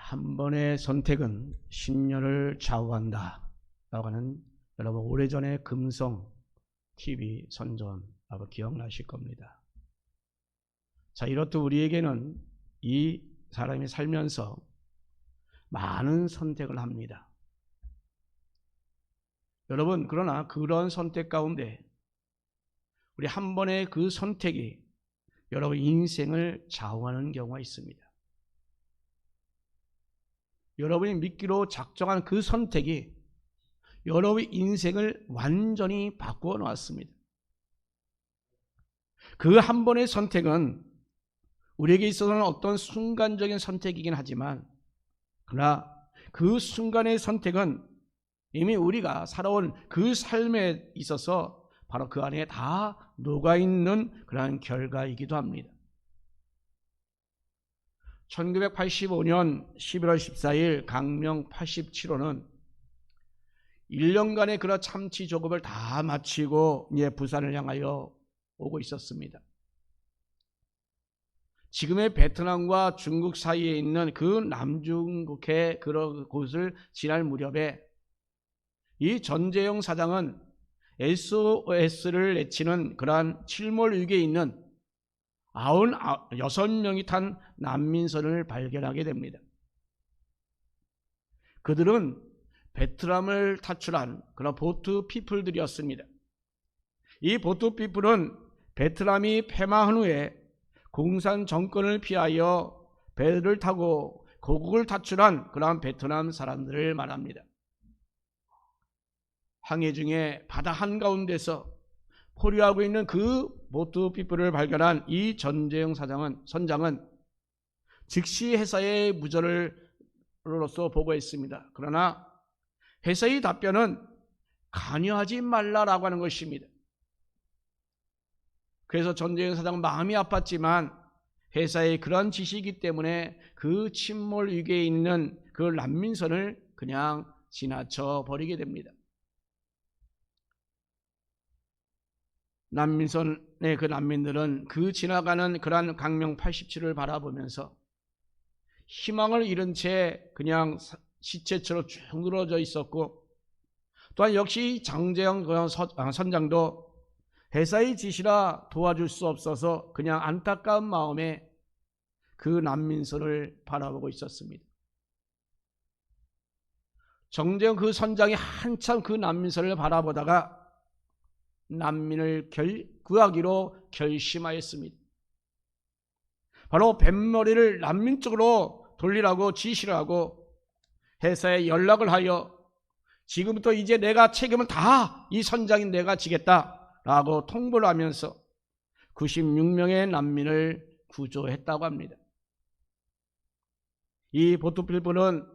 한 번의 선택은 10년을 좌우한다 라고 하는 여러분 오래전에 금성 TV 선전 아마 기억나실 겁니다. 자, 이렇듯 우리에게는 이 사람이 살면서 많은 선택을 합니다. 여러분, 그러나 그런 선택 가운데 우리 한 번의 그 선택이 여러분 인생을 좌우하는 경우가 있습니다. 여러분이 믿기로 작정한 그 선택이 여러분의 인생을 완전히 바꾸어 놓았습니다. 그 한 번의 선택은 우리에게 있어서는 어떤 순간적인 선택이긴 하지만 그러나 그 순간의 선택은 이미 우리가 살아온 그 삶에 있어서 바로 그 안에 다 녹아있는 그러한 결과이기도 합니다. 1985년 11월 14일 강명 87호는 1년간의 그런 참치 작업을 다 마치고 이제 부산을 향하여 오고 있었습니다. 지금의 베트남과 중국 사이에 있는 그 남중국해 그런 곳을 지날 무렵에 이 전재용 사장은 SOS를 내치는 그러한 칠몰 위기에 있는 96명이 탄 난민선을 발견하게 됩니다. 그들은 베트남을 탈출한 그런 보트 피플들이었습니다. 이 보트 피플은 베트남이 패망한 후에 공산 정권을 피하여 배를 타고 고국을 탈출한 그러한 베트남 사람들을 말합니다. 항해 중에 바다 한가운데서 포류하고 있는 그 보트 피플을 발견한 이 전재용 선장은 즉시 회사의 무전으로서 보고했습니다. 그러나 회사의 답변은 관여하지 말라라고 하는 것입니다. 그래서 전재용 사장은 마음이 아팠지만 회사의 그런 지시이기 때문에 그 침몰 위기에 있는 그 난민선을 그냥 지나쳐 버리게 됩니다. 난민선의 그 난민들은 그 지나가는 그러한 강명 87을 바라보면서 희망을 잃은 채 그냥 시체처럼 쭉 늘어져 있었고, 또한 역시 장재영 선장도 회사의 지시라 도와줄 수 없어서 그냥 안타까운 마음에 그 난민선을 바라보고 있었습니다. 정재영 그 선장이 한참 그 난민선을 바라보다가 난민을 구하기로 결심하였습니다. 바로 뱃머리를 난민 쪽으로 돌리라고 지시를 하고 회사에 연락을 하여 지금부터 이제 내가 책임을 다 이 선장인 내가 지겠다라고 통보를 하면서 96명의 난민을 구조했다고 합니다. 이 보트필프는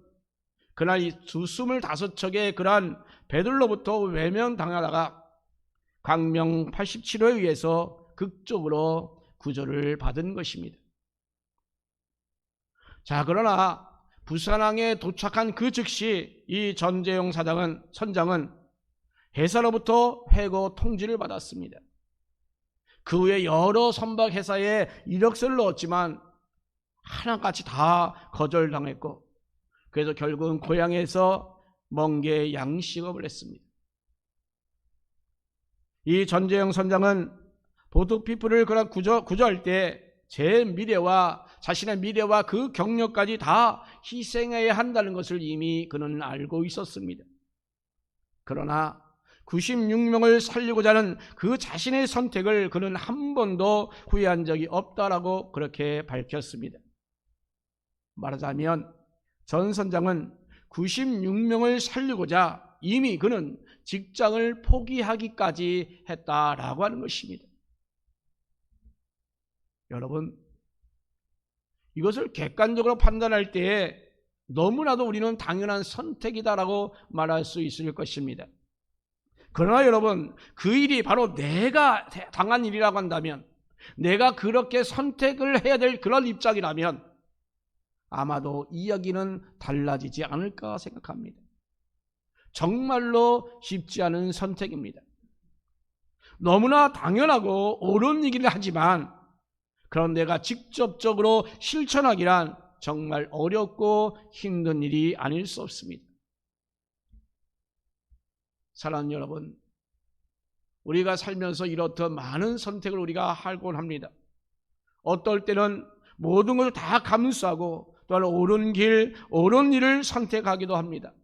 그날 이 25척의 그러한 배들로부터 외면당하다가 강명 87호에 의해서 극적으로 구조를 받은 것입니다. 자, 그러나 부산항에 도착한 그 즉시 이 전재용 선장은 회사로부터 해고 통지를 받았습니다. 그 후에 여러 선박 회사에 이력서를 넣었지만 하나같이 다 거절당했고, 그래서 결국은 고향에서 멍게 양식업을 했습니다. 이 전재영 선장은 보트피플을 그런 구조할 때 제 미래와 자신의 미래와 그 경력까지 다 희생해야 한다는 것을 이미 그는 알고 있었습니다. 그러나 96명을 살리고자 하는 그 자신의 선택을 그는 한 번도 후회한 적이 없다라고 그렇게 밝혔습니다. 말하자면 전 선장은 96명을 살리고자 이미 그는 직장을 포기하기까지 했다라고 하는 것입니다. 여러분, 이것을 객관적으로 판단할 때에 너무나도 우리는 당연한 선택이다라고 말할 수 있을 것입니다. 그러나 여러분, 그 일이 바로 내가 당한 일이라고 한다면, 내가 그렇게 선택을 해야 될 그런 입장이라면 아마도 이야기는 달라지지 않을까 생각합니다. 정말로 쉽지 않은 선택입니다. 너무나 당연하고 옳은 얘기를 하지만 그런 내가 직접적으로 실천하기란 정말 어렵고 힘든 일이 아닐 수 없습니다. 사랑하는 여러분, 우리가 살면서 이렇듯 많은 선택을 우리가 하곤 합니다. 어떨 때는 모든 것을 다 감수하고 또한 옳은 길, 옳은 일을 선택하기도 합니다.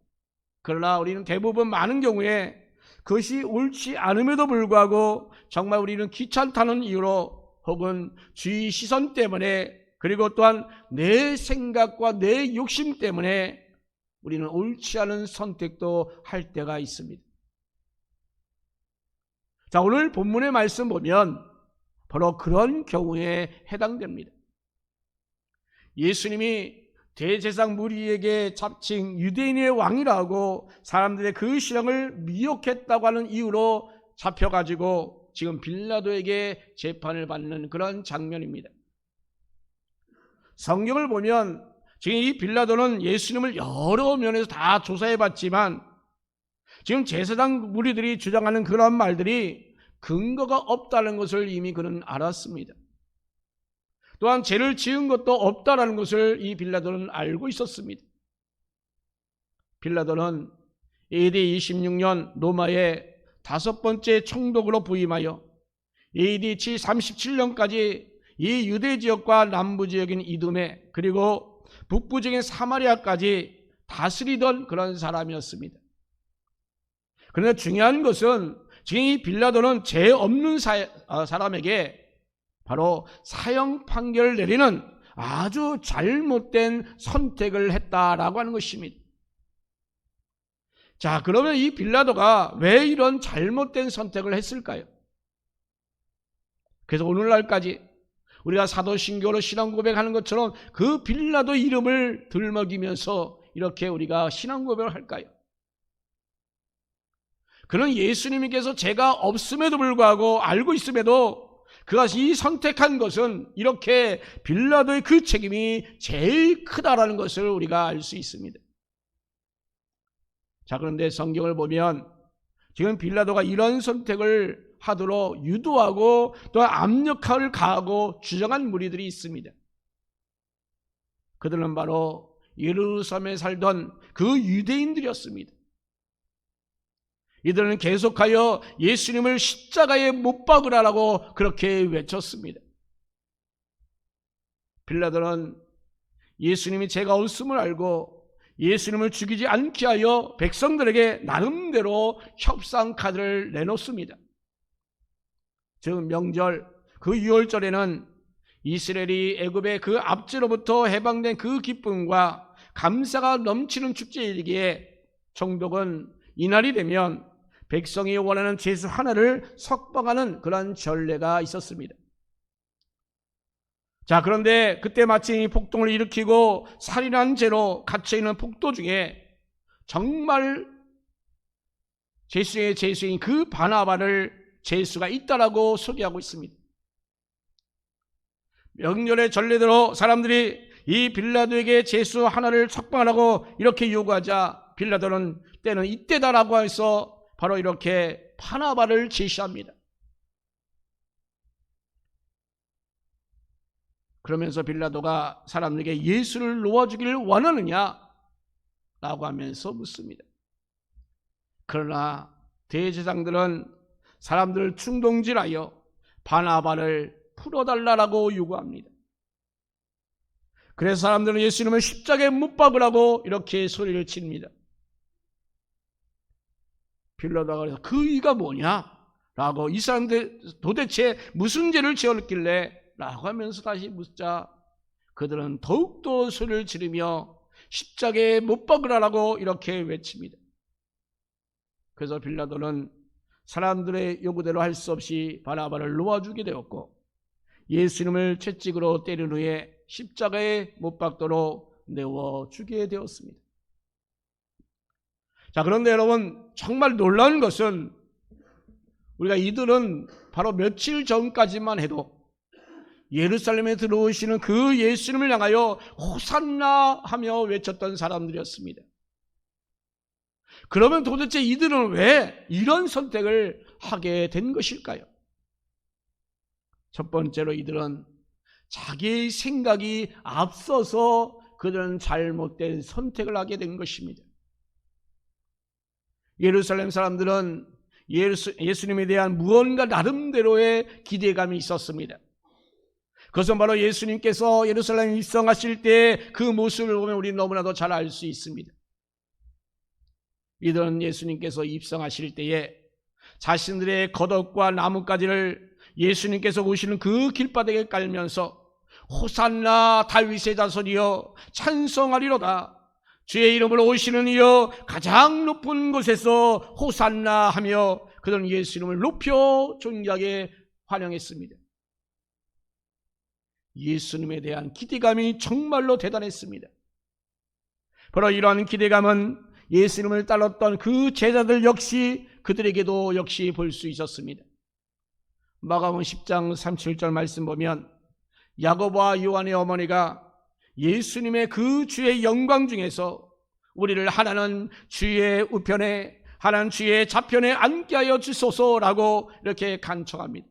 그러나 우리는 대부분 많은 경우에 그것이 옳지 않음에도 불구하고 정말 우리는 귀찮다는 이유로 혹은 주위 시선 때문에 그리고 또한 내 생각과 내 욕심 때문에 우리는 옳지 않은 선택도 할 때가 있습니다. 자, 오늘 본문의 말씀 보면 바로 그런 경우에 해당됩니다. 예수님이 대제사장 무리에게 잡힌 유대인의 왕이라고 사람들의 그 신앙을 미혹했다고 하는 이유로 잡혀가지고 지금 빌라도에게 재판을 받는 그런 장면입니다. 성경을 보면 지금 이 빌라도는 예수님을 여러 면에서 다 조사해봤지만 지금 제사장 무리들이 주장하는 그런 말들이 근거가 없다는 것을 이미 그는 알았습니다. 또한 죄를 지은 것도 없다라는 것을 이 빌라도는 알고 있었습니다. 빌라도는 AD 26년 로마의 5번째 총독으로 부임하여 AD 37년까지 이 유대 지역과 남부 지역인 이두메 그리고 북부 지역인 사마리아까지 다스리던 그런 사람이었습니다. 그러나 중요한 것은 지금 이 빌라도는 죄 없는 사람에게 바로 사형 판결을 내리는 아주 잘못된 선택을 했다라고 하는 것입니다. 자, 그러면 이 빌라도가 왜 이런 잘못된 선택을 했을까요? 그래서 오늘날까지 우리가 사도신교로 신앙 고백하는 것처럼 그 빌라도 이름을 들먹이면서 이렇게 우리가 신앙 고백을 할까요? 그는 예수님께서 죄가 없음에도 불구하고 알고 있음에도 그가 이 선택한 것은 이렇게 빌라도의 그 책임이 제일 크다라는 것을 우리가 알 수 있습니다. 자, 그런데 성경을 보면 지금 빌라도가 이런 선택을 하도록 유도하고 또 압력을 가하고 주장한 무리들이 있습니다. 그들은 바로 예루살렘에 살던 그 유대인들이었습니다. 이들은 계속하여 예수님을 십자가에 못 박으라고 그렇게 외쳤습니다. 빌라도는 예수님이 죄가 없음을 알고 예수님을 죽이지 않게 하여 백성들에게 나름대로 협상 카드를 내놓습니다. 즉 명절 그 유월절에는 이스라엘이 애굽의 그 압제로부터 해방된 그 기쁨과 감사가 넘치는 축제이기에 총독은 이날이 되면 백성이 원하는 제수 하나를 석방하는 그런 전례가 있었습니다. 자, 그런데 그때 마침 폭동을 일으키고 살인한 죄로 갇혀있는 폭도 중에 정말 제수의 제수인 그 바나바를 제수가 있다라고 소개하고 있습니다. 명절의 전례대로 사람들이 이 빌라도에게 제수 하나를 석방하라고 이렇게 요구하자 빌라도는 때는 이때다라고 해서 바로 이렇게 바나바를 제시합니다. 그러면서 빌라도가 사람들에게 예수를 놓아주기를 원하느냐? 라고 하면서 묻습니다. 그러나 대제사장들은 사람들을 충동질하여 바나바를 풀어달라고 요구합니다. 그래서 사람들은 예수님을 십자가에 못 박으라고 이렇게 소리를 칩니다. 빌라도가 그래서 그 의가 뭐냐? 라고 이 사람들 도대체 무슨 죄를 지었길래? 라고 하면서 다시 묻자 그들은 더욱더 소리를 지르며 십자가에 못 박으라고 이렇게 외칩니다. 그래서 빌라도는 사람들의 요구대로 할 수 없이 바나바를 놓아주게 되었고 예수님을 채찍으로 때린 후에 십자가에 못 박도록 내어주게 되었습니다. 자, 그런데 여러분 정말 놀라운 것은 우리가 이들은 바로 며칠 전까지만 해도 예루살렘에 들어오시는 그 예수님을 향하여 호산나 하며 외쳤던 사람들이었습니다. 그러면 도대체 이들은 왜 이런 선택을 하게 된 것일까요? 첫 번째로 이들은 자기의 생각이 앞서서 그들은 잘못된 선택을 하게 된 것입니다. 예루살렘 사람들은 예수님에 대한 무언가 나름대로의 기대감이 있었습니다. 그것은 바로 예수님께서 예루살렘에 입성하실 때 그 모습을 보면 우리 너무나도 잘 알 수 있습니다. 이들은 예수님께서 입성하실 때에 자신들의 겉옷과 나뭇가지를 예수님께서 오시는 그 길바닥에 깔면서 호산나 다윗의 자손이여 찬송하리로다, 주의 이름으로 오시는 이여 가장 높은 곳에서 호산나 하며 그들은 예수 이름을 높여 존귀하게 환영했습니다. 예수님에 대한 기대감이 정말로 대단했습니다. 바로 이러한 기대감은 예수님을 따랐던 그 제자들 역시 그들에게도 역시 볼 수 있었습니다. 마가복음 10장 37절 말씀 보면 야고보와 요한의 어머니가 예수님의 그 주의 영광 중에서 우리를 하나는 주의 우편에 하나는 주의 좌편에 앉게 하여 주소서라고 이렇게 간청합니다.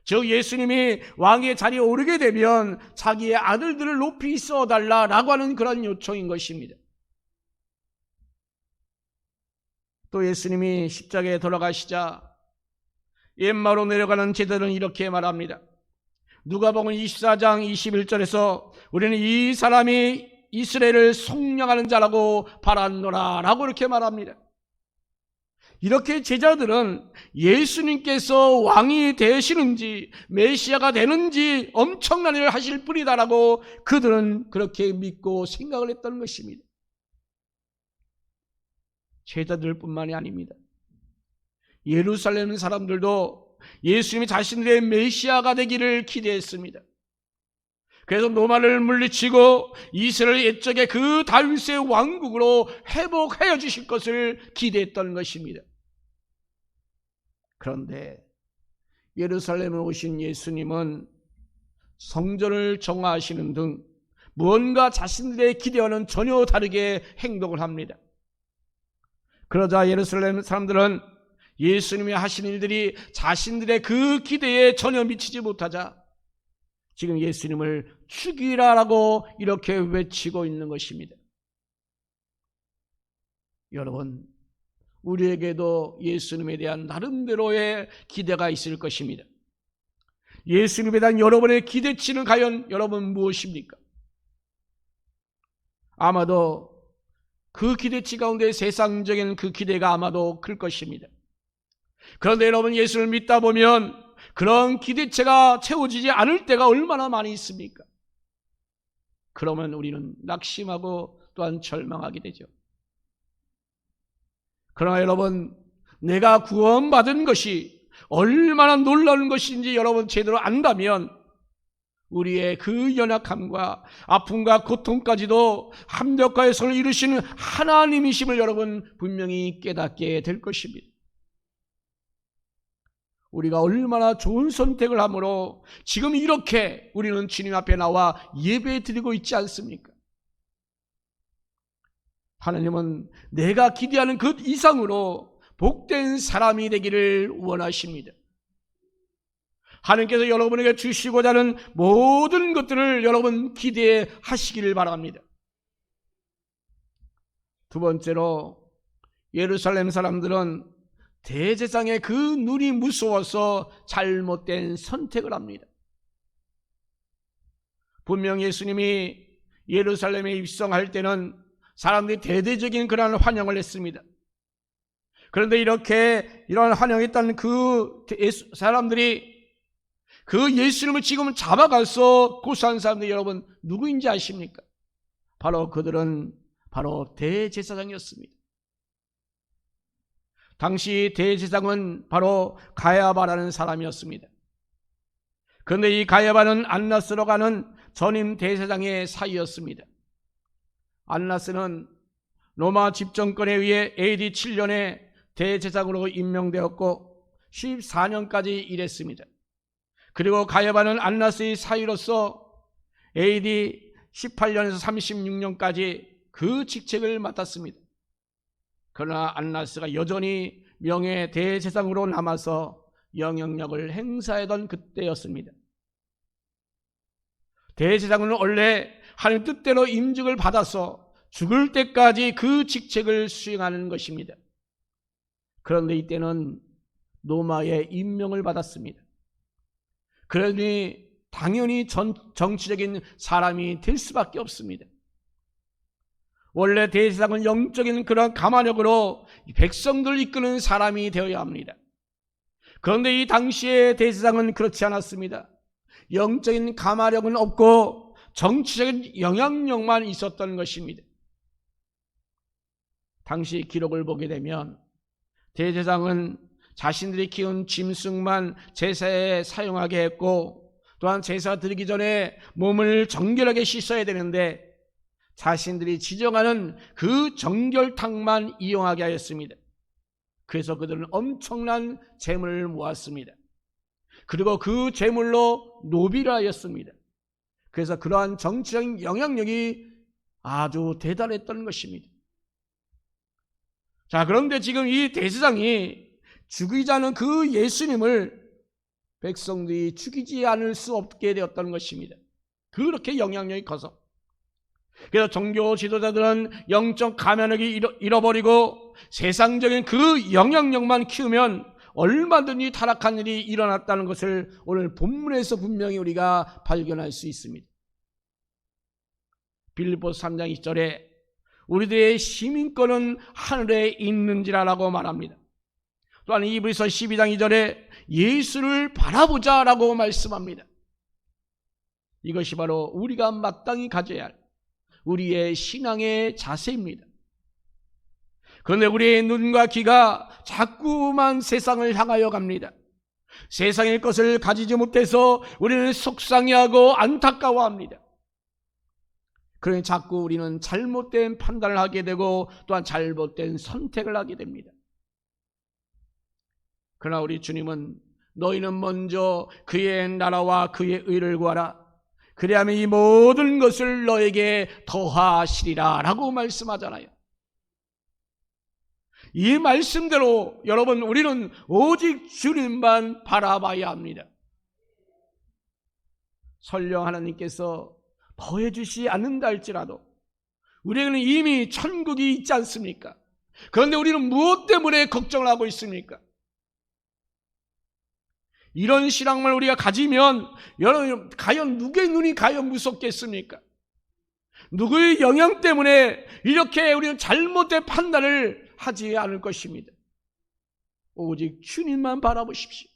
즉 예수님이 왕의 자리에 오르게 되면 자기의 아들들을 높이 세워달라라고 하는 그런 요청인 것입니다. 또 예수님이 십자가에 돌아가시자 엠마오로 내려가는 제자들은 이렇게 말합니다. 누가복음 24장 21절에서 우리는 이 사람이 이스라엘을 속량하는 자라고 바랐노라 라고 이렇게 말합니다. 이렇게 제자들은 예수님께서 왕이 되시는지 메시아가 되는지 엄청난 일을 하실 분이다라고 그들은 그렇게 믿고 생각을 했던 것입니다. 제자들뿐만이 아닙니다. 예루살렘 사람들도 예수님이 자신들의 메시아가 되기를 기대했습니다. 그래서 로마를 물리치고 이스라엘 옛적의 그 다윗의 왕국으로 회복하여 주실 것을 기대했던 것입니다. 그런데 예루살렘에 오신 예수님은 성전을 정화하시는 등 무언가 자신들의 기대와는 전혀 다르게 행동을 합니다. 그러자 예루살렘 사람들은 예수님이 하신 일들이 자신들의 그 기대에 전혀 미치지 못하자 지금 예수님을 죽이라라고 이렇게 외치고 있는 것입니다. 여러분, 우리에게도 예수님에 대한 나름대로의 기대가 있을 것입니다. 예수님에 대한 여러분의 기대치는 과연 여러분 무엇입니까? 아마도 그 기대치 가운데 세상적인 그 기대가 아마도 클 것입니다. 그런데 여러분 예수를 믿다 보면 그런 기대치가 채워지지 않을 때가 얼마나 많이 있습니까? 그러면 우리는 낙심하고 또한 절망하게 되죠. 그러나 여러분, 내가 구원받은 것이 얼마나 놀라운 것인지 여러분 제대로 안다면 우리의 그 연약함과 아픔과 고통까지도 합력하여 선을 이루시는 하나님이심을 여러분 분명히 깨닫게 될 것입니다. 우리가 얼마나 좋은 선택을 함으로 지금 이렇게 우리는 주님 앞에 나와 예배 드리고 있지 않습니까? 하나님은 내가 기대하는 그 이상으로 복된 사람이 되기를 원하십니다. 하나님께서 여러분에게 주시고자 하는 모든 것들을 여러분 기대하시기를 바랍니다. 두 번째로 예루살렘 사람들은 대제사장의 그 눈이 무서워서 잘못된 선택을 합니다. 분명 예수님이 예루살렘에 입성할 때는 사람들이 대대적인 그런 환영을 했습니다. 그런데 이런 환영했다는 그 사람들이 그 예수님을 지금 잡아가서 고소한 사람들이 여러분 누구인지 아십니까? 바로 그들은 바로 대제사장이었습니다. 당시 대제사장은 바로 가야바라는 사람이었습니다. 그런데 이 가야바는 안나스로 가는 전임 대제사장의 사이였습니다. 안나스는 로마 집정권에 의해 AD 7년에 대제사장으로 임명되었고 14년까지 일했습니다. 그리고 가야바는 안나스의 사위로서 AD 18년에서 36년까지 그 직책을 맡았습니다. 그러나 안나스가 여전히 명예 대제사장으로 남아서 영향력을 행사하던 그때였습니다. 대제사장은 원래 하나님 뜻대로 임직을 받아서 죽을 때까지 그 직책을 수행하는 것입니다. 그런데 이때는 로마의 임명을 받았습니다. 그러니 당연히 정치적인 사람이 될 수밖에 없습니다. 원래 대제사장은 영적인 그런 가마력으로 백성들을 이끄는 사람이 되어야 합니다. 그런데 이 당시의 대제사장은 그렇지 않았습니다. 영적인 가마력은 없고 정치적인 영향력만 있었던 것입니다. 당시 기록을 보게 되면 대제사장은 자신들이 키운 짐승만 제사에 사용하게 했고, 또한 제사 드리기 전에 몸을 정결하게 씻어야 되는데 자신들이 지정하는 그 정결탕만 이용하게 하였습니다. 그래서 그들은 엄청난 재물을 모았습니다. 그리고 그 재물로 노비를 하였습니다. 그래서 그러한 정치적인 영향력이 아주 대단했던 것입니다. 자, 그런데 지금 이 대제사장이 죽이자는 그 예수님을 백성들이 죽이지 않을 수 없게 되었던 것입니다. 그렇게 영향력이 커서. 그래서 종교 지도자들은 영적 가면을 잃어버리고 세상적인 그 영향력만 키우면 얼마든지 타락한 일이 일어났다는 것을 오늘 본문에서 분명히 우리가 발견할 수 있습니다. 빌립보서 3장 2절에 우리들의 시민권은 하늘에 있는지라라고 말합니다. 또한 이브리서 12장 2절에 예수를 바라보자라고 말씀합니다. 이것이 바로 우리가 마땅히 가져야 할 우리의 신앙의 자세입니다. 그런데 우리의 눈과 귀가 자꾸만 세상을 향하여 갑니다. 세상의 것을 가지지 못해서 우리는 속상해하고 안타까워합니다. 그러니 자꾸 우리는 잘못된 판단을 하게 되고 또한 잘못된 선택을 하게 됩니다. 그러나 우리 주님은 너희는 먼저 그의 나라와 그의 의를 구하라. 그리하면 이 모든 것을 너에게 더하시리라 라고 말씀하잖아요. 이 말씀대로 여러분 우리는 오직 주님만 바라봐야 합니다. 설령 하나님께서 더해 주시지 않는다 할지라도 우리에게는 이미 천국이 있지 않습니까? 그런데 우리는 무엇 때문에 걱정을 하고 있습니까? 이런 신앙을 우리가 가지면 여러분 과연 누구의 눈이 과연 무섭겠습니까? 누구의 영향 때문에 이렇게 우리는 잘못된 판단을 하지 않을 것입니다. 오직 주님만 바라보십시오.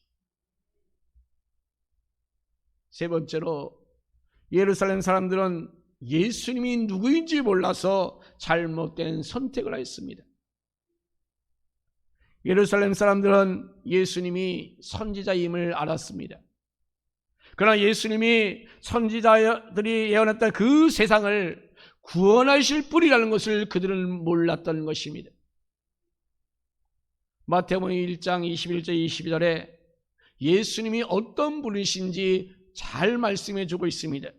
세 번째로 예루살렘 사람들은 예수님이 누구인지 몰라서 잘못된 선택을 했습니다. 예루살렘 사람들은 예수님이 선지자임을 알았습니다. 그러나 예수님이 선지자들이 예언했던 그 세상을 구원하실 분이라는 것을 그들은 몰랐던 것입니다. 마태복음 1장 21절 22절에 예수님이 어떤 분이신지 잘 말씀해 주고 있습니다.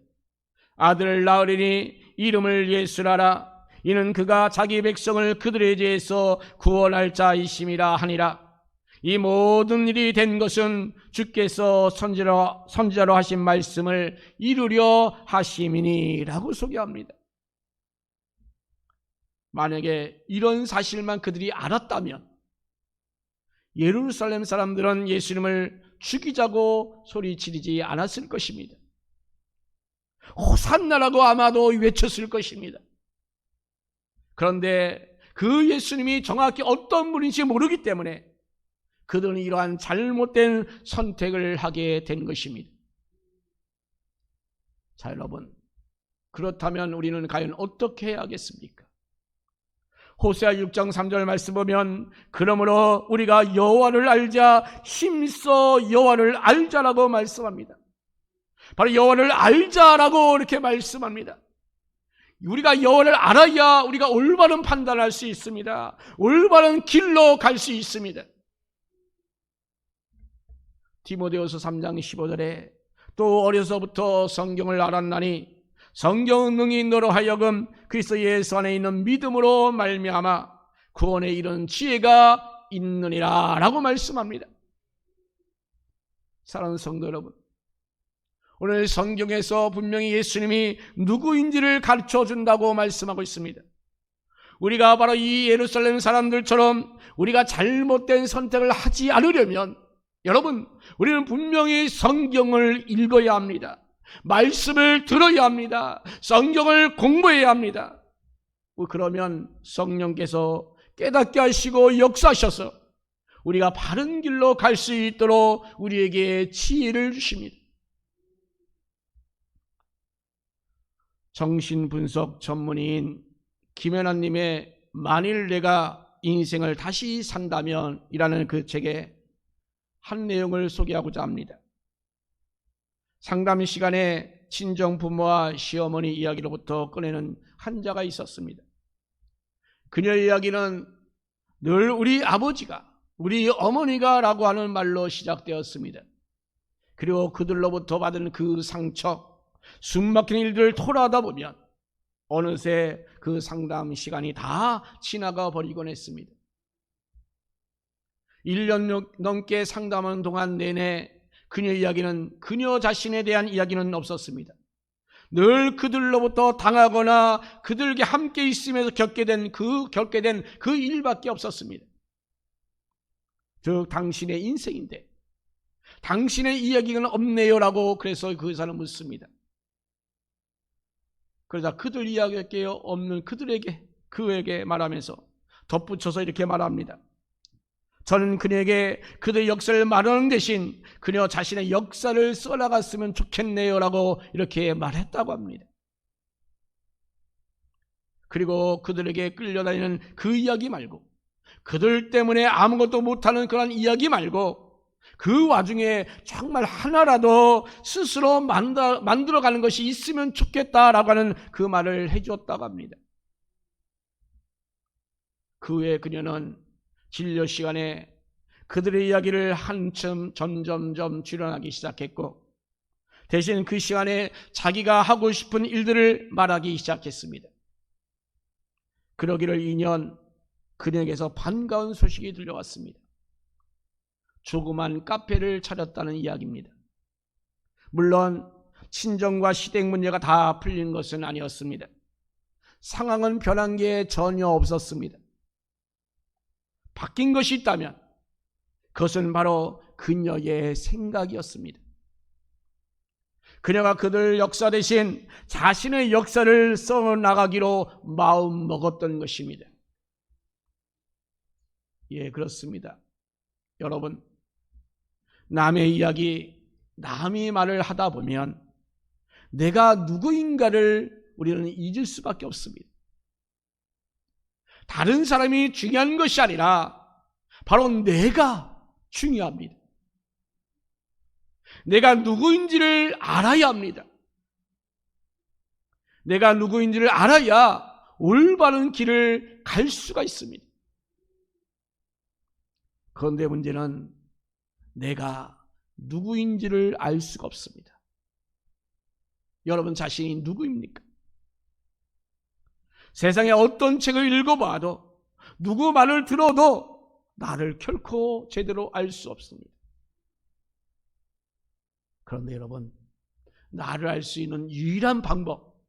아들을 낳으리니 이름을 예수라라. 이는 그가 자기 백성을 그들의 죄에서 구원할 자이심이라 하니라. 이 모든 일이 된 것은 주께서 선지자로 하신 말씀을 이루려 하심이니라고 소개합니다. 만약에 이런 사실만 그들이 알았다면 예루살렘 사람들은 예수님을 죽이자고 소리치지 않았을 것입니다. 호산나라고 아마도 외쳤을 것입니다. 그런데 그 예수님이 정확히 어떤 분인지 모르기 때문에 그들은 이러한 잘못된 선택을 하게 된 것입니다. 자, 여러분, 그렇다면 우리는 과연 어떻게 해야 하겠습니까? 호세아 6장 3절 말씀 보면 그러므로 우리가 여호와를 알자 힘써 여호와를 알자라고 말씀합니다. 바로 여호와를 알자라고 이렇게 말씀합니다. 우리가 여호와를 알아야 우리가 올바른 판단을 할 수 있습니다. 올바른 길로 갈 수 있습니다. 디모데후서 3장 15절에 또 어려서부터 성경을 알았나니 성경은 능히 너로 하여금 그리스도 예수 안에 있는 믿음으로 말미암아 구원에 이르는 지혜가 있느니라 라고 말씀합니다. 사랑하는 성도 여러분, 오늘 성경에서 분명히 예수님이 누구인지를 가르쳐 준다고 말씀하고 있습니다. 우리가 바로 이 예루살렘 사람들처럼 우리가 잘못된 선택을 하지 않으려면 여러분, 우리는 분명히 성경을 읽어야 합니다. 말씀을 들어야 합니다. 성경을 공부해야 합니다. 그러면 성령께서 깨닫게 하시고 역사하셔서 우리가 바른 길로 갈 수 있도록 우리에게 지혜를 주십니다. 정신분석 전문의인 김연아님의 만일 내가 인생을 다시 산다면 이라는 그 책에 한 내용을 소개하고자 합니다. 상담 시간에 친정 부모와 시어머니 이야기로부터 꺼내는 한 자가 있었습니다. 그녀의 이야기는 늘 우리 아버지가, 우리 어머니가 라고 하는 말로 시작되었습니다. 그리고 그들로부터 받은 그 상처, 숨막힌 일들을 토로하다 보면 어느새 그 상담 시간이 다 지나가 버리곤 했습니다. 1년 넘게 상담하는 동안 내내 그녀 이야기는, 그녀 자신에 대한 이야기는 없었습니다. 늘 그들로부터 당하거나 그들과 함께 있으면서 겪게 된 그 일밖에 없었습니다. 즉 당신의 인생인데 당신의 이야기는 없네요 라고 그래서 그 의사는 묻습니다. 그러자 그들 이야기할게요 없는 그에게 말하면서 덧붙여서 이렇게 말합니다. 저는 그녀에게 그들의 역사를 말하는 대신 그녀 자신의 역사를 써나갔으면 좋겠네요 라고 이렇게 말했다고 합니다. 그리고 그들에게 끌려다니는 그 이야기 말고, 그들 때문에 아무것도 못하는 그런 이야기 말고, 그 와중에 정말 하나라도 스스로 만들어가는 것이 있으면 좋겠다라고 하는 그 말을 해주었다고 합니다. 그 후에 그녀는 진료 시간에 그들의 이야기를 한참 점점점 줄여나기 시작했고, 대신 그 시간에 자기가 하고 싶은 일들을 말하기 시작했습니다. 그러기를 2년 그녀에게서 반가운 소식이 들려왔습니다. 조그만 카페를 차렸다는 이야기입니다. 물론 친정과 시댁 문제가 다 풀린 것은 아니었습니다. 상황은 변한 게 전혀 없었습니다. 바뀐 것이 있다면 그것은 바로 그녀의 생각이었습니다. 그녀가 그들 역사 대신 자신의 역사를 써나가기로 마음 먹었던 것입니다. 예, 그렇습니다. 여러분, 남의 이야기, 남이 말을 하다 보면 내가 누구인가를 우리는 잊을 수밖에 없습니다. 다른 사람이 중요한 것이 아니라 바로 내가 중요합니다. 내가 누구인지를 알아야 합니다. 내가 누구인지를 알아야 올바른 길을 갈 수가 있습니다. 그런데 문제는 내가 누구인지를 알 수가 없습니다. 여러분 자신이 누구입니까? 세상에 어떤 책을 읽어봐도 누구 말을 들어도 나를 결코 제대로 알 수 없습니다. 그런데 여러분, 나를 알 수 있는 유일한 방법,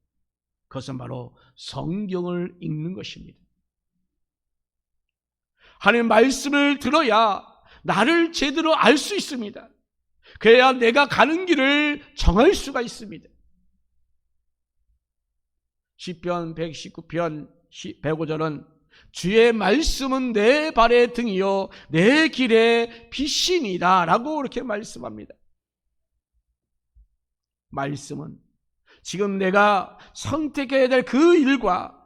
그것은 바로 성경을 읽는 것입니다. 하나님의 말씀을 들어야 나를 제대로 알 수 있습니다. 그래야 내가 가는 길을 정할 수가 있습니다. 시편 119편 105절은 주의 말씀은 내 발의 등이요 내 길의 빛이니라 라고 그렇게 말씀합니다. 말씀은 지금 내가 선택해야 될 그 일과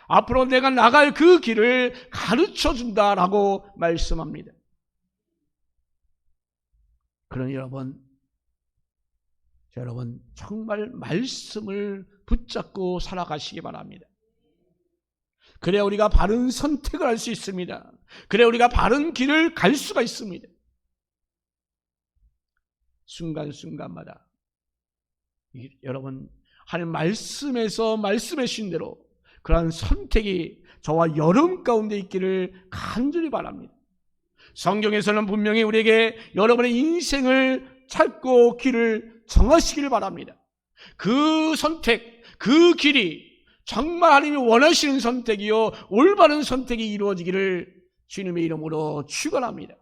앞으로 내가 나갈 그 길을 가르쳐 준다라고 말씀합니다. 그러니 여러분 정말 말씀을 붙잡고 살아가시기 바랍니다. 그래야 우리가 바른 선택을 할 수 있습니다. 그래야 우리가 바른 길을 갈 수가 있습니다. 순간순간마다 여러분 하나님 말씀에서 말씀해 주신 대로 그러한 선택이 저와 여러분 가운데 있기를 간절히 바랍니다. 성경에서는 분명히 우리에게 여러분의 인생을 찾고 길을 정하시길 바랍니다. 그 선택, 그 길이 정말 하나님이 원하시는 선택이요 올바른 선택이 이루어지기를 주님의 이름으로 축원합니다.